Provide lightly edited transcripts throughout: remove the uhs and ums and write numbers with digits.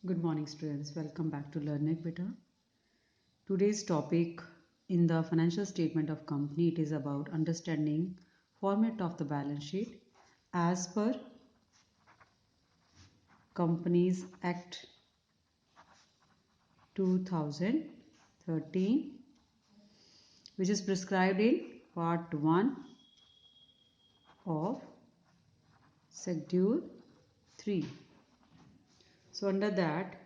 Good morning, students. Welcome back to Learning Beta. Today's topic in the financial statement of company, it is about understanding format of the balance sheet as per Companies Act 2013, which is prescribed in Part 1 of Schedule 3. So under that,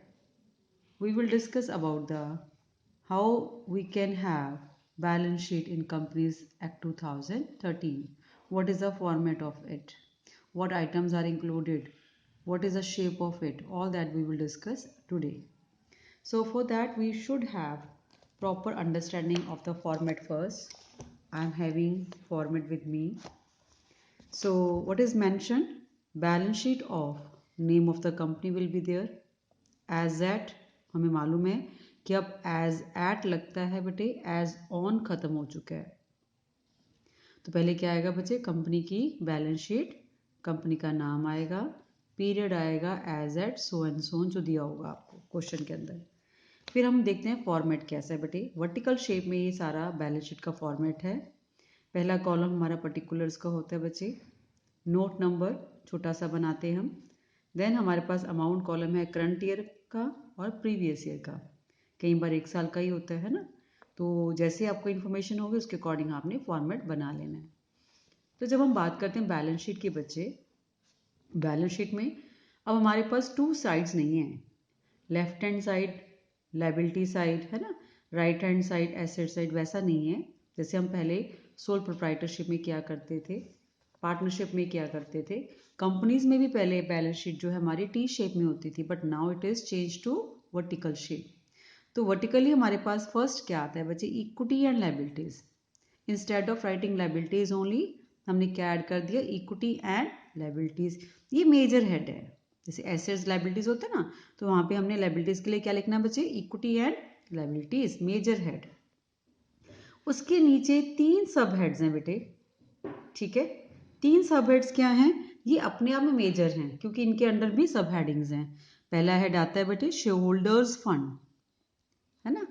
we will discuss about the how we can have balance sheet in Companies Act 2013. What is the format of it? What items are included? What is the shape of it? All that we will discuss today. So for that we should have proper understanding of the format first. I am having format with me. So what is mentioned? Balance sheet of name of the company will be there. As at हमें मालूम है कि अब as eight लगता है बेटे as on खत्म हो चुका है। तो पहले क्या आएगा बच्चे? कंपनी की बैलेंस शीट, कंपनी का नाम आएगा, पीरियड आएगा एज एट सो एंड सोन जो दिया होगा आपको क्वेश्चन के अंदर। फिर हम देखते हैं फॉर्मेट कैसा है बेटे। वर्टिकल शेप में ये सारा बैलेंस शीट का फॉर्मेट है। पहला कॉलम हमारा पर्टिकुलर्स का होता है बच्चे, नोट नंबर छोटा सा बनाते हैं हम। देन हमारे पास अमाउंट कॉलम है करंट ईयर का और प्रीवियस ईयर का, कई बार एक साल का ही होता है ना। तो जैसे आपको इन्फॉर्मेशन होगी उसके अकॉर्डिंग आपने फॉर्मेट बना लेना है। तो जब हम बात करते हैं बैलेंस शीट के बच्चे, बैलेंस शीट में अब हमारे पास टू साइड्स नहीं है। Left hand side liability side है ना, right hand side asset side, वैसा नहीं है जैसे हम पहले सोल प्रोप्राइटरशिप में क्या करते थे, पार्टनरशिप में क्या करते थे। कंपनीज में भी पहले बैलेंस शीट जो है हमारी टी शेप में होती थी, but now it is change to vertical shape. तो वर्टिकली हमारे पास फर्स्ट क्या आता है बच्चे? Equity and liabilities. Instead of writing liabilities only हमने क्या ऐड कर दिया? Equity and liabilities. ये मेजर हेड है। जैसे एसेट्स लायबिलिटीज होते हैं ना, तो वहां पे हमने लायबिलिटीज के लिए क्या लिखना है बच्चे? Equity and liabilities, major head. उसके नीचे तीन सब हेड्स हैं बेटे, ठीक है। तीन सब हेड्स क्या हैं? ये अपने आप में मेजर हैं क्योंकि इनके अंडर भी सब हेडिंग्स हैं। पहला हेड आता है बेटे शेयर होल्डर्स फंड, है ना।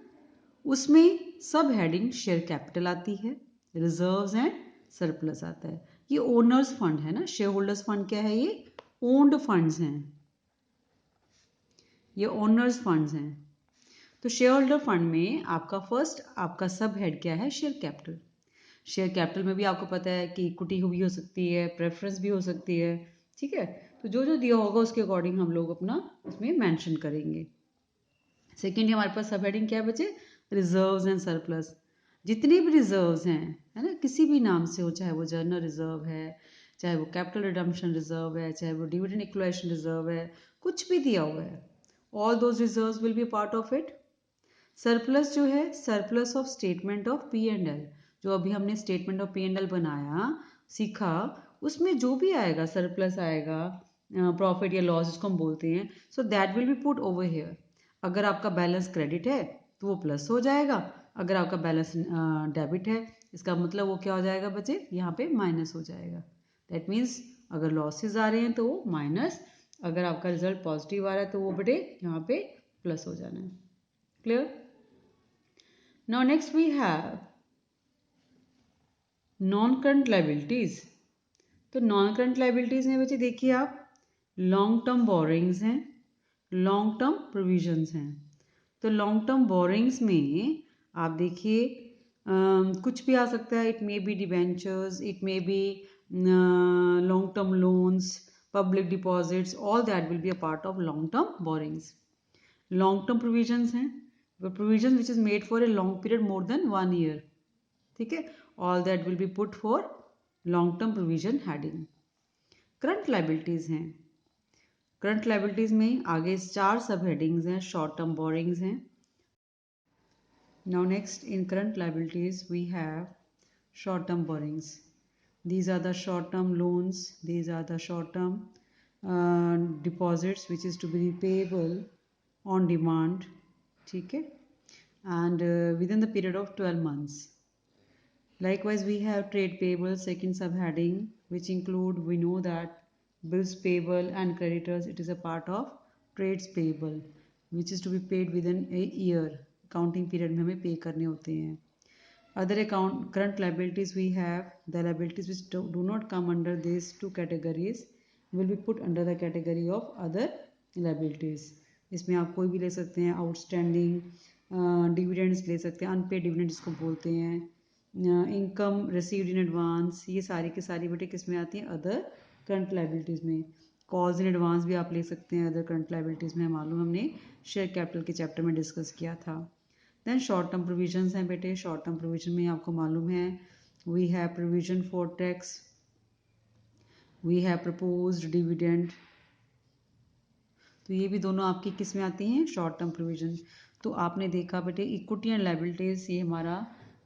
उसमें सब हेडिंग शेयर कैपिटल आती है, रिजर्व्स एंड सरप्लस आता है। ये ओनर्स फंड है ना, शेयर होल्डर्स फंड क्या है? ये ओन्ड फंड्स हैं, ये ओनर्स फंड्स हैं। तो शेयर होल्डर फंड में आपका फर्स्ट आपका सब हेड क्या है? Share capital. शेयर कैपिटल में भी आपको पता है कि इक्विटी भी हो सकती है, प्रेफरेंस भी हो सकती है, ठीक है। तो जो जो दिया होगा उसके अकॉर्डिंग हम लोग अपना उसमें मेंशन करेंगे। सेकेंड हमारे पास सब हेडिंग क्या है बच्चे? Reserves and surplus. जितने भी रिजर्व्स हैं, है ना, किसी भी नाम से हो, चाहे वो जर्नल रिजर्व है, चाहे वो कैपिटल रिडम्पशन रिजर्व है, चाहे वो डिविडेंड इक्वलाइजेशन रिजर्व है, कुछ भी दिया हुआ है, all those reserves will be part of it. Surplus जो है, surplus of statement of P and L, जो अभी हमने statement of P and L बनाया सीखा, उसमें जो भी आएगा सरप्लस आएगा, प्रॉफिट या लॉस जिसको हम बोलते हैं, so that will be put over here. अगर आपका बैलेंस क्रेडिट है तो वो प्लस हो जाएगा, अगर आपका बैलेंस डेबिट है इसका मतलब वो क्या हो जाएगा बच्चे? यहाँ पे माइनस हो जाएगा। दैट मीन्स अगर लॉसेज आ रहे हैं तो वो माइनस, अगर आपका रिजल्ट पॉजिटिव आ रहा है तो वो बेटे यहाँ पे प्लस हो जाना है। Clear? Now next we have non current liabilities. तो नॉन करंट लायबिलिटीज में बच्चे देखिए आप, लॉन्ग टर्म बोरिंग्स हैं, लॉन्ग टर्म प्रोविजंस हैं। तो लॉन्ग टर्म बोरिंग्स में आप देखिए कुछ भी आ सकता है। It may be debentures, it may be long term loans, public deposits, all that will be a part of long term borrowings. Long term provisions हैं, provision which is made for a long period more than 1 year, ठीक है। All that will be put for long term provision heading. Current liabilities हैं, current liabilities में आगे 4 sub headings हैं, short term borrowings हैं। Now next in current liabilities we have short term borrowings. These are the short term loans, these are the short term deposits which is to be repayable on demand, ठीक है, and within the period of 12 months. Likewise we have trade payable, second subheading, which include, we know that bills payable and creditors, it is a part of trades payable. Which is to be paid within a year, accounting period में हमें पे करने होते हैं. Other account current liabilities, we have the liabilities which do not come under these two categories will be put under the category of other liabilities. इसमें आप कोई भी ले सकते हैं, आउटस्टैंडिंग डिविडेंड्स ले सकते हैं, अनपेड डिविडेंड जिसको बोलते हैं, इनकम रिसीव्ड इन एडवांस, ये सारी की सारी बेटे किस में आती हैं, अदर करंट लाइबिलिटीज़ में. कॉल्स इन एडवांस भी आप ले सकते हैं अदर करंट लाइबिलिटीज़ में, मालूम हमने शेयर कैपिटल के चैप्टर में डिस्कस किया था. देन शॉर्ट टर्म प्रोविजंस हैं बेटे. शॉर्ट टर्म प्रोविजन में आपको मालूम है we have provision for tax, we have proposed dividend. तो ये भी दोनों आपकी किस में आती हैं, शॉर्ट टर्म प्रोविजन. तो आपने देखा बेटे इक्विटी एंड लाइबिलिटीज ये हमारा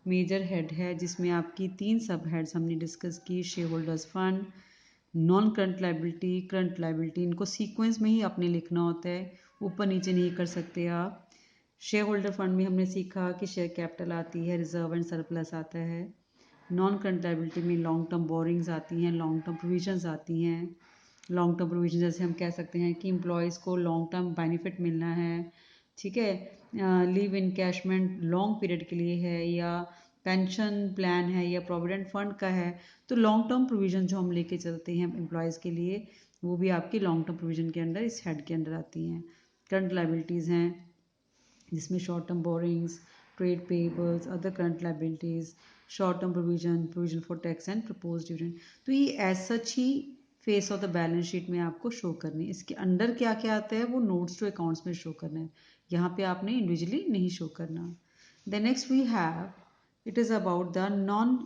मेजर हेड है, जिसमें आपकी 3 सब हेड्स हमने डिस्कस की. Share holders fund, non current liability, current liability. इनको सीक्वेंस में ही आपने लिखना होता है, ऊपर नीचे नहीं कर सकते आप. शेयर होल्डर फंड में हमने सीखा कि शेयर कैपिटल आती है, रिजर्व एंड सरप्लस आता है. नॉन करंट लाइबिलिटी में लॉन्ग टर्म बोरिंग्स आती हैं, लॉन्ग टर्म प्रोविजंस आती हैं. लॉन्ग टर्म प्रोविजन जैसे हम कह सकते हैं कि एम्प्लॉयज़ को लॉन्ग टर्म बेनिफिट मिलना है, ठीक है, लीव इनकैशमेंट लॉन्ग पीरियड के लिए है, या पेंशन प्लान है, या प्रोविडेंट फंड का है. तो लॉन्ग टर्म प्रोविजन जो हम लेके चलते हैं एम्प्लॉयज़ के लिए, वो भी आपकी लॉन्ग टर्म प्रोविजन के अंदर, इस हेड के अंदर आती हैं. करंट लाइबिलिटीज़ हैं जिसमें short term borrowings, trade payables, other current liabilities, short term provision, provision for tax and propose dividend. तो ये एज सच ही face of the balance sheet में आपको शो करनी है. इसके अंडर क्या क्या आता है वो नोट्स टू अकाउंट्स में शो करना है, यहाँ पे आपने इंडिविजुअली नहीं शो करना. The next we have it is about the non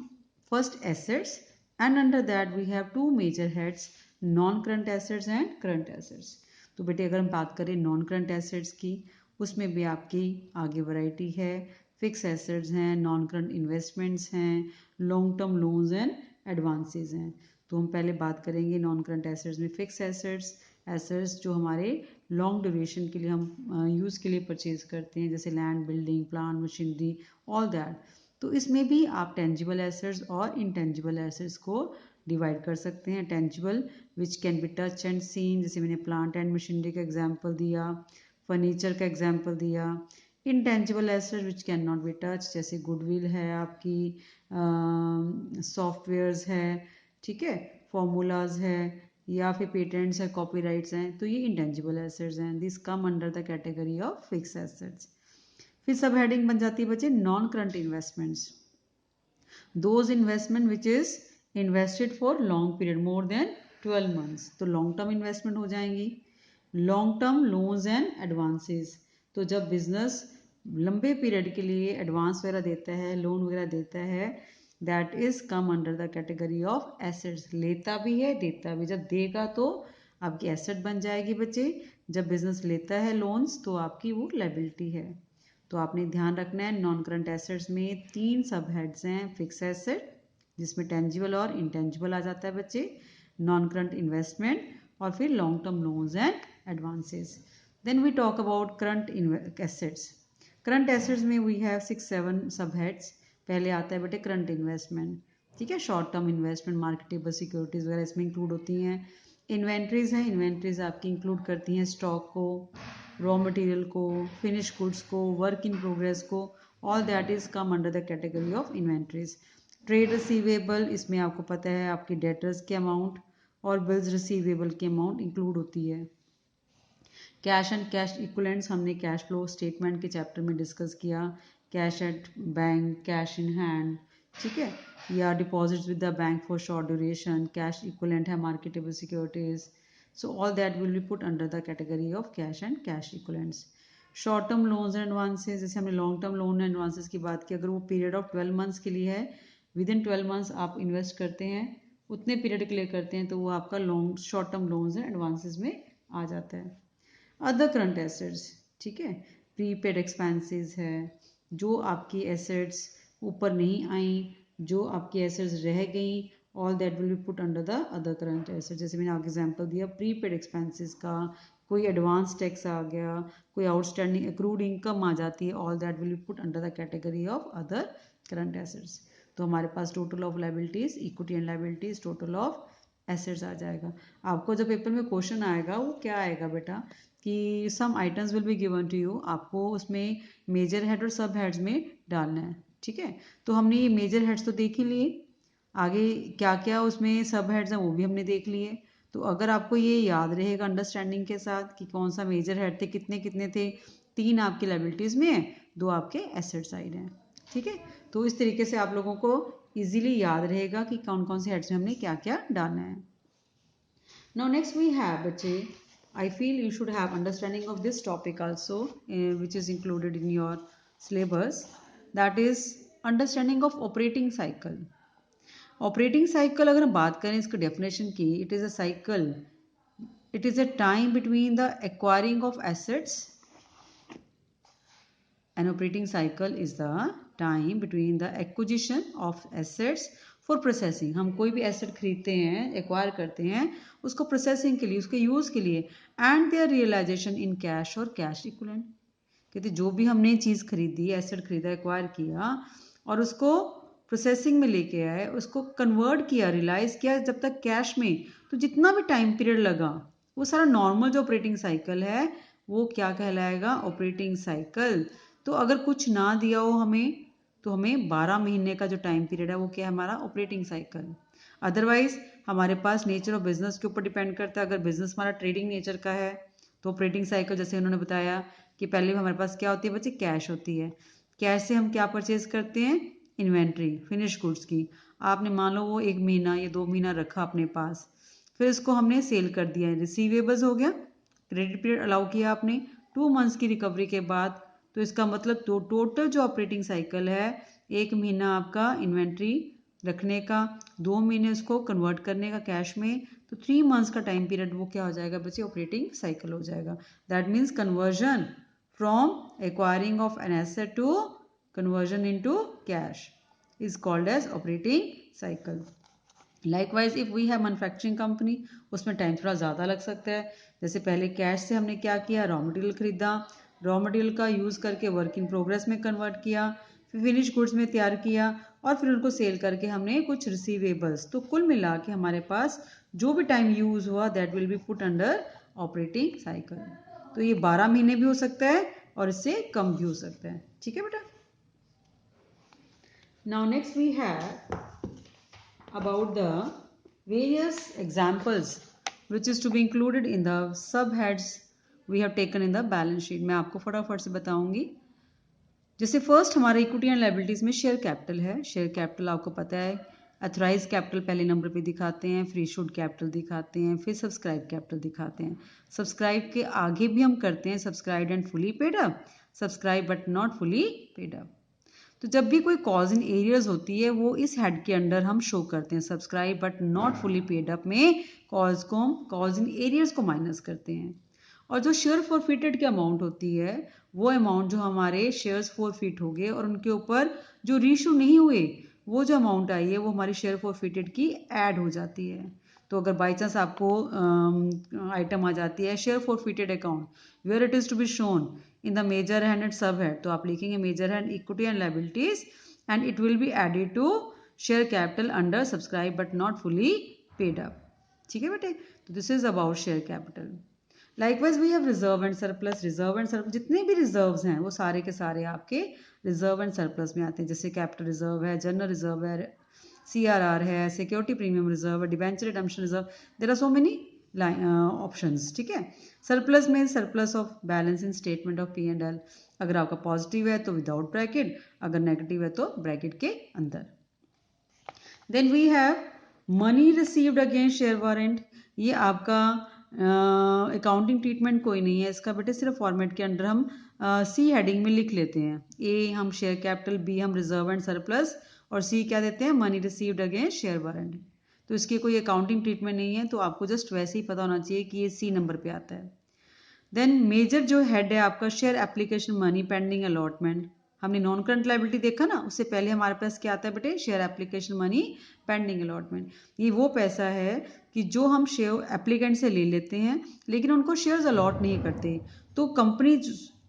first assets, and under that we have 2 major heads, non current assets and current assets. तो बेटे अगर हम बात करें नॉन करंट एसेट्स की, उसमें भी आपकी आगे वैरायटी है. फिक्स एसेट्स हैं, नॉन करंट इन्वेस्टमेंट्स हैं, long term loans and advances हैं. तो हम पहले बात करेंगे नॉन करंट एसेट्स में. फिक्स एसेट्स, एसेट्स जो हमारे लॉन्ग ड्यूरेशन के लिए हम यूज़ के लिए परचेज करते हैं, जैसे land, building, plant, machinery, all that. तो इसमें भी आप टेंजिबल एसेट्स और इनटेंजिबल एसेट्स को डिवाइड कर सकते हैं. Tangible which can be touch and seen, जैसे मैंने प्लांट एंड मशीनरी का एग्जाम्पल दिया, फर्नीचर का एग्जाम्पल दिया. Intangible asset which can not be touch, जैसे गुडविल है आपकी, सॉफ्टवेयर्स है, ठीक है, फॉर्मूलाज है, या फिर पेटेंट्स है, कॉपीराइट्स हैं. तो ये इंटेंजिबल एसेट्स हैं. This come under the category of fix assets. फिर सब हेडिंग बन जाती है बच्चे non current investments. Those investment which is invested for long period more then 12 months, तो लॉन्ग टर्म इन्वेस्टमेंट हो जाएंगी. Long term loans and advances, तो जब बिजनेस लंबे पीरियड के लिए एडवांस वगैरह देता है, लोन वगैरह देता है, that is come under the category of assets. लेता भी है, देता भी. जब देगा तो आपकी एसेट बन जाएगी बच्चे, जब बिजनेस लेता है लोन्स तो आपकी वो लाइबिलिटी है. तो आपने ध्यान रखना है नॉन करंट एसेट्स में 3 सब हेड्स हैं. फिक्स एसेट जिसमें टेंजिबल और इंटेंजिबल आ जाता है बच्चे, नॉन करंट इन्वेस्टमेंट, और फिर long term loans and advances. Then we talk about current assets. Current assets में वी हैव 6-7 सब हेड्स. पहले आता है बेटे करंट इन्वेस्टमेंट, ठीक है, short term investment, marketable securities वगैरह इसमें इंक्लूड होती हैं. इन्वेंट्रीज हैं, इन्वेंट्रीज आपकी इंक्लूड करती हैं स्टॉक को, रॉ मटेरियल को, फिनिश गुड्स को, वर्क इन प्रोग्रेस को. All that is come under the category of inventories. Trade receivable, इसमें आपको पता है आपकी डेटर्स के अमाउंट और बिल्स रिसीवेबल की अमाउंट इंक्लूड होती है. कैश एंड कैश इक्विवेलेंट्स हमने कैश फ्लो स्टेटमेंट के चैप्टर में डिस्कस किया. Cash at bank, cash in hand, ठीक है, या deposits with the bank for short duration. Cash equivalent है marketable securities. So all that will be put under the category of cash and cash equivalents. Short term loans and advances, जैसे हमने long term loan and advances की बात की, अगर वो period of 12 months के लिए है, विद इन 12 मंथ्स आप इन्वेस्ट करते हैं, उतने पीरियड के लिए करते हैं, तो वो आपका long short term loans and advances में आ जाता है. अदर करंट एसेट्स, ठीक है, प्रीपेड एक्सपेंसेस है, जो आपकी एसेट्स ऊपर नहीं आई, जो आपकी एसेट्स रह गई, all that will be put under the other current assets. जैसे मैंने आपको एग्जांपल दिया प्रीपेड एक्सपेंसेस का, कोई एडवांस टैक्स आ गया, कोई आउटस्टैंडिंग एक्रूड इनकम आ जाती है, all that will be put under the category of other current assets. तो हमारे पास total of liabilities, equity and liabilities total of assets आ जाएगा। आपको जब पेपर में क्वेश्चन आएगा वो क्या आएगा बेटा कि some items will be given to you, आपको उसमें मेजर हेड और सब हेड्स में डालना है। ठीक है, तो हमने ये मेजर हेड्स तो देख ही लिए, आगे क्या क्या उसमें सब हेड्स हैं वो भी हमने देख लिए। तो अगर आपको ये याद रहेगा अंडरस्टैंडिंग के साथ कि कौन सा मेजर हेड थे, कितने कितने थे, 3 आपकी लायबिलिटीज़ में है, 2 आपके एसेट साइड हैं। ठीक है, तो इस तरीके से आप लोगों को इजीली याद रहेगा कि कौन कौन से हेड्स में हमने क्या क्या डालना है। नाउ नेक्स्ट वी हैव बच्चे, I feel you should have understanding of this topic also, which is included in your syllabus, that is understanding of operating cycle. Operating cycle अगर हम बात करें इसके डेफिनेशन की, it is a cycle, it is a time between the acquiring of assets, an operating cycle is the time between the acquisition of assets for processing. हम कोई भी asset खरीदते हैं, एक्वायर करते हैं उसको प्रोसेसिंग के लिए, उसके यूज़ के लिए, and their realization in cash और कैश इक्विवेलेंट। कहते जो भी हमने चीज़ खरीदी, एसेट खरीदा, एक्वायर किया और उसको प्रोसेसिंग में लेके आए, उसको कन्वर्ट किया, रियलाइज किया जब तक कैश में, तो जितना भी टाइम पीरियड लगा वो सारा नॉर्मल जो ऑपरेटिंग साइकिल है वो क्या कहलाएगा, ऑपरेटिंग साइकिल। तो अगर कुछ ना दिया हो हमें, तो हमें 12 महीने का जो टाइम पीरियड है वो क्या है, हमारा ऑपरेटिंग साइकिल। अदरवाइज हमारे पास नेचर ऑफ बिजनेस के ऊपर डिपेंड करता है। अगर बिजनेस हमारा ट्रेडिंग नेचर का है तो ऑपरेटिंग साइकिल जैसे उन्होंने बताया कि पहले हमारे पास क्या होती है बच्चे, कैश होती है। कैश से हम क्या परचेज करते हैं, इन्वेंट्री, फिनिश गुड्स की। आपने मान लो वो 1 महीना या 2 महीना रखा अपने पास, फिर इसको हमने सेल कर दिया, रिसीवेबल्स हो गया। क्रेडिट पीरियड अलाउ किया आपने 2 मंथ्स की रिकवरी के बाद, तो इसका मतलब टोटल जो ऑपरेटिंग साइकिल है, 1 महीना आपका इन्वेंट्री रखने का, 2 महीने उसको कन्वर्ट करने का कैश में, तो 3 मंथ्स का टाइम पीरियड वो क्या हो जाएगा बच्चे, ऑपरेटिंग साइकिल हो जाएगा। That means conversion from acquiring of an asset to conversion into cash is called as operating cycle. Likewise if we have manufacturing company, उसमें टाइम थोड़ा ज़्यादा लग सकता है। जैसे पहले कैश से हमने क्या किया, रॉ मटेरियल खरीदा, रॉ मटेरियल का यूज़ करके वर्क इन प्रोग्रेस में कन्वर्ट किया, फिर फिनिश गुड्स में तैयार किया और फिर उनको सेल करके हमने कुछ रिसीवेबल्स। तो कुल मिला के हमारे पास जो भी टाइम यूज़ हुआ that will be put under operating cycle. तो ये 12 महीने भी हो सकता है और इससे कम भी हो सकता है। ठीक है बेटा। Now next we have about the various examples which is to be included in the subheads we have taken in the balance sheet. मैं आपको फटाफट से बताऊंगी। जैसे फर्स्ट हमारे इक्विटी एंड लायबिलिटीज में शेयर कैपिटल है। शेयर कैपिटल आपको पता है, अथराइज कैपिटल पहले नंबर पे दिखाते हैं, फिर इशूड कैपिटल दिखाते हैं, फिर सब्सक्राइब कैपिटल दिखाते हैं। सब्सक्राइब के आगे भी हम करते हैं subscribe and fully paid up, subscribe but not fully paid up. तो जब भी कोई कॉज इन एरियर्स होती है वो इस हेड के अंडर हम शो करते हैं, subscribe but not fully paid up में कॉज इन एरियर्स को माइनस करते हैं। और जो शेयर फॉरफिटेड की अमाउंट होती है, वो अमाउंट जो हमारे शेयर्स फॉरफिट हो गए और उनके ऊपर जो रीशू नहीं हुए, वो जो अमाउंट आई है वो हमारी शेयर फॉरफिटेड की ऐड हो जाती है। तो अगर बाई चांस आपको आइटम आ जाती है share forfeited account where it is to be shown in the major hand and sub head, तो आप लिखेंगे major hand equity and liabilities and it will be added to share capital under subscribe but not fully paid up. ठीक है बेटे, तो this is about share capital. Likewise we have reserve and surplus. reserve and surplus जितने भी reserves हैं वो सारे के सारे आपके reserve and surplus में आते हैं। जैसे capital reserve है, general reserve है, CRR है, security premium reserve है, debenture redemption reserve, there are so many options. ठीक है, सरप्लस में surplus of balance in statement of P and L. अगर आपका पॉजिटिव है तो विदाउट ब्रैकेट, अगर नेगेटिव है तो ब्रैकेट के अंदर। Then we have money received against share warrant. ये आपका अकाउंटिंग ट्रीटमेंट कोई नहीं है इसका बेटे, सिर्फ फॉर्मेट के अंडर हम सी हेडिंग में लिख लेते हैं। ए हम शेयर कैपिटल, बी हम रिजर्व एंड सरप्लस और सी क्या देते हैं, money received against share warrant. तो इसकी कोई अकाउंटिंग ट्रीटमेंट नहीं है, तो आपको जस्ट वैसे ही पता होना चाहिए कि ये सी नंबर पे आता है। देन मेजर जो हेड है आपका share application money pending allotment. हमने नॉन करंट लायबिलिटी देखा ना, उससे पहले हमारे पास क्या आता है बेटे, share application money pending allotment. ये वो पैसा है कि जो हम शेयर एप्लीकेंट से ले लेते हैं लेकिन उनको शेयर्स अलॉट नहीं करते, तो कंपनी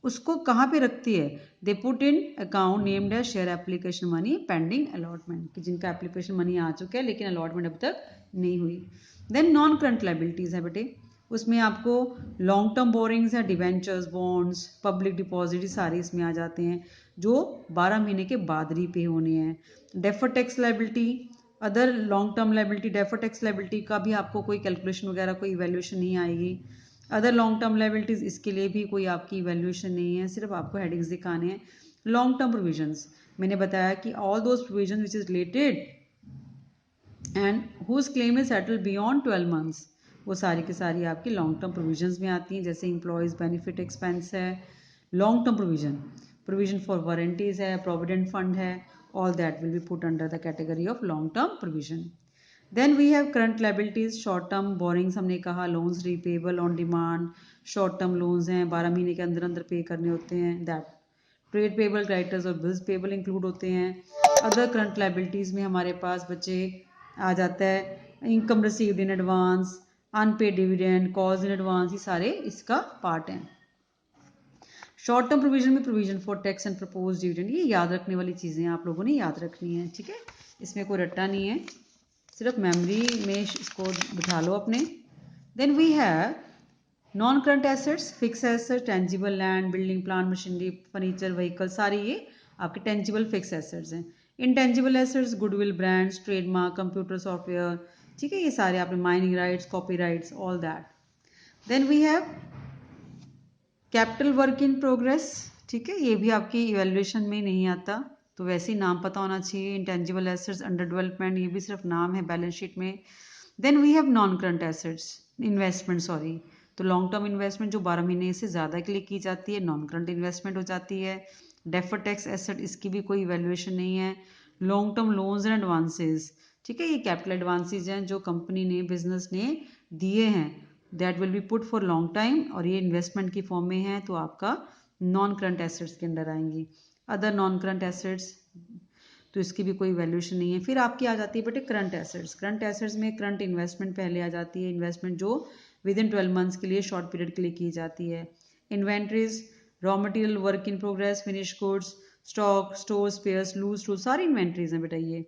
उसको कहाँ पे रखती है, they put in account named as share application money pending allotment, कि जिनका एप्लीकेशन मनी आ चुका है लेकिन अलॉटमेंट अब तक नहीं हुई। देन नॉन करंट लाइबिलिटीज है बेटे, उसमें आपको लॉन्ग टर्म बोरिंग्स है, डिवेंचर्स, बॉन्ड्स, पब्लिक डिपॉजिट सारे इसमें आ जाते हैं जो 12 महीने के बाद रीपे होने हैं। Defer tax liability, other long term liability, defer tax liability का भी आपको कोई कैलकुलेशन वगैरह कोई इवैल्यूएशन नहीं आएगी। अदर लॉन्ग टर्म लाइबिलिटीज, इसके लिए भी कोई आपकी इवैल्यूएशन नहीं है, सिर्फ आपको हेडिंग्स दिखाने हैं। लॉन्ग टर्म प्रोविजंस, मैंने बताया कि all those provision which is related and whose claim is settle beyond 12 months, वो सारी की सारी आपकी लॉन्ग टर्म प्रोविजंस में आती हैं। जैसे इंप्लॉयज बेनिफिट एक्सपेंस है, long term provision, provision for warranties है, प्रोविडेंट फंड है, all that will be put under the category of long term provision. Then we have current liabilities, short term borrowings हमने कहा, loans repayable on demand, short term loans हैं 12 महीने के अंदर अंदर पे करने होते हैं, that trade payable, creditors और bills payable include होते हैं। other current liabilities में हमारे पास बच्चे आ जाता है income received in advance, unpaid dividend, calls in advance, ये सारे इसका पार्ट हैं। शॉर्ट टर्म प्रोविजन में provision for tax and propose dividend, ये याद रखने वाली चीज़ें आप लोगों ने याद रखनी है, ठीक है, इसमें कोई रट्टा नहीं है, सिर्फ मेमोरी में इसको बिठा लो अपने। Then we have non current assets, fix assets, tangible land, building, plant, machinery, furniture, vehicle, सारे ये आपके टेंजिबल फिक्स एसेट्स हैं। Intangible assets, goodwill, brands, trademark, computer software, ठीक है, ये सारे आपने mining rights, copy rights, all that. Then we have capital work in progress, ठीक है, ये भी आपकी इवेल्युएशन में नहीं आता, तो वैसे ही नाम पता होना चाहिए। इंटेंजिबल एसेट्स अंडर डेवलपमेंट, ये भी सिर्फ नाम है बैलेंस शीट में। Then we have non current assets, investment sorry, तो लॉन्ग टर्म इन्वेस्टमेंट जो 12 महीने से ज़्यादा के लिए की जाती है नॉन करंट इन्वेस्टमेंट हो जाती है। डेफर टैक्स एसेट, इसकी भी कोई इवेल्युएशन नहीं है। Long term loans and advances, ठीक है, ये कैपिटल एडवांसेज हैं जो कंपनी ने, बिजनेस ने दिए हैं, that will be put for long time, और ये इन्वेस्टमेंट की फॉर्म में है तो आपका नॉन करंट एसेट्स के अंदर आएंगी। अदर नॉन करंट एसेट्स, तो इसकी भी कोई वैल्यूएशन नहीं है। फिर आपकी आ जाती है बेटे करंट एसेट्स, करंट एसेट्स में करंट इन्वेस्टमेंट पहले आ जाती है, इन्वेस्टमेंट जो विद इन 12 मंथ्स के लिए शॉर्ट पीरियड के लिए की जाती है। Inventories, raw material, work in progress, finish goods, stock, store, spares, loose store, सारी इन्वेंट्रीज हैं बेटा ये।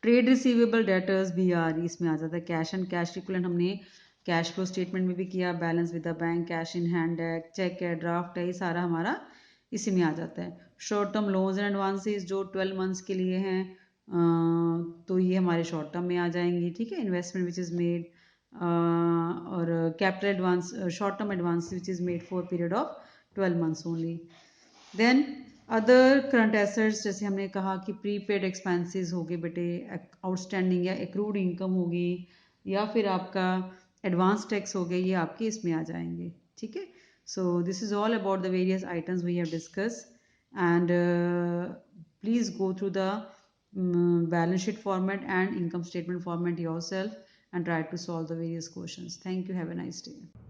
ट्रेड रिसीवेबल, डेटर्स, BR, इसमें आ जाता है। कैश एंड कैश इक्विवेलेंट हमने कैश फ्लो स्टेटमेंट में भी किया, balance with the bank, cash in hand है, चेक है, ड्राफ्ट है, ये सारा हमारा इसी में आ जाता है। Short term loans and advances जो 12 मंथ्स के लिए हैं, तो ये हमारे शॉर्ट टर्म में आ जाएंगी, ठीक है। इन्वेस्टमेंट विच इज़ मेड, और capital advance, short term advance which is made for period of 12 months only. Then other current assets, जैसे हमने कहा कि प्रीपेड एक्सपेंसेस हो गए बेटे, आउटस्टैंडिंग या एक्रूड इनकम होगी, या फिर आपका एडवांस टैक्स हो गए, ये आपके इसमें आ जाएंगे, ठीक है। So this is all about the various items we have discuss, and please go through the balance sheet format and income statement format yourself and try to solve the various questions. Thank you. Have a nice day.